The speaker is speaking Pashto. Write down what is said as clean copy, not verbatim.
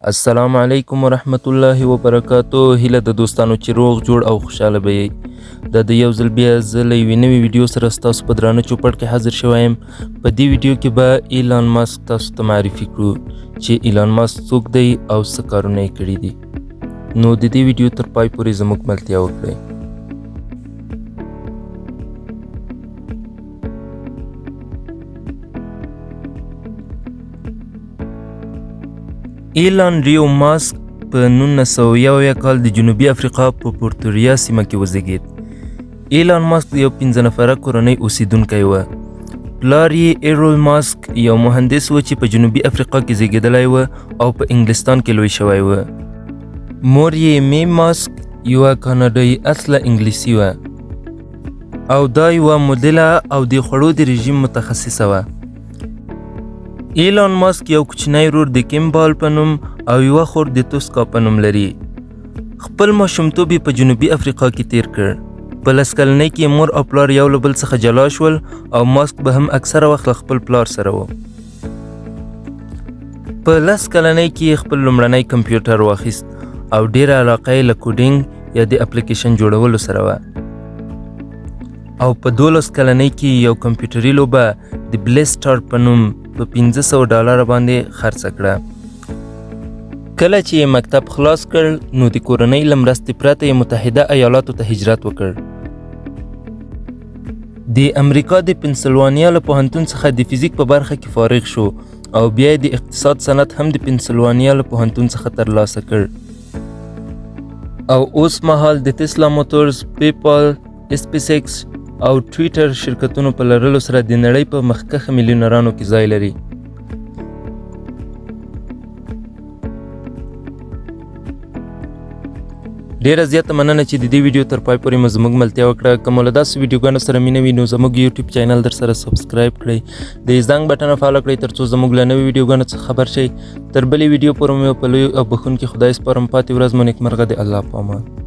السلام علیکم ورحمت الله وبرکاتو. هیله د دوستانو چې روغ جوړ او خوشاله به یې. د یو ځل بیا زه له یوې نوې ویډیو سره ستاسو په درانه چوپړ کې حاضر شوی یم. په دې ویډیو کې به ایلان ماسک تاسو ته معرفي کړو چې ایلان ماسک څوک دی او څه کارونه یې کړي دي. نو د دې ویډیو تر پای پورې زموږ ملتیا وکړئ. ایلان ریو ماسک په 1901 کال د جنوبي افریقا په پورتوریا سیمه کې وزیږید. ایلان ماسک یو 15 نفره کورنۍ اوسیدونکی و. پلار یې ایرول ماسک یو مهندس و چې په جنوبي افریقا کې زیږیدلی و او په انګلستان کې لوی شوی و. مور یې می ماسک یوه کاناډایي اصله انګلیسي و او دا یوه مدله او د خوړو د رژیم متخصصه وه. ایلان ماسک یو کوچنی ورور د کیمبال په نوم او یوه خور د توسکا په نوم لري. خپل ماشومتوب یې په جنوبي افریقا کې تیر کړ. په 10 کلنۍ کې مور او پلار یو له بل څخه جلا شول او ماسک به هم اکثره وخت له خپل پلار سره و. په 10 کلنۍ کې خپل لومړنی کمپیوټر واخیست او ډېره علاقه یې له کوډینګ یا د اپلیکیشن جوړولو سره وه. او په 12 کلنۍ کې یو کمپیوټري لوبه د بلیسټر په نوم په $500 باندې خرڅه کړه. کله چې یې مکتب خلاص کړ نو د کورنۍ له مرستې پرته یې متحده ایالاتو ته هجرت وکړ. د امریکا د پنسلوانیا له پوهنتون څخه د فزیک په برخه کې فارغ شو او بیا یې د اقتصاد صنعت هم د پنسلوانیا له پوهنتون څخه ترلاسه کړ. او اوس مهال د تسلا موټرز، پیپال، سپیس ایکس او ټویټر شرکتونو په لرلو سره د نړۍ په مخکښه میلیونرانو کې ځای لري. ډیره زیاته مننه چې د دې ویډیو تر پای پورې مو زموږ ملتیا وکړه. که مو له داسې ویډیوګانو سره مینه وي نو زموږ یوټیوب چینل در سره سبسکرایب کړئ، د زنګ بټن فالو کړئ تر څو زموږ له نوې ویډیوګانو څخه خبر شئ. تر بلې ویډیو پورې مو په لوی او بخښونکي خدای سپارم. پاتې ورځ مو نیکمرغه. د الله په امان.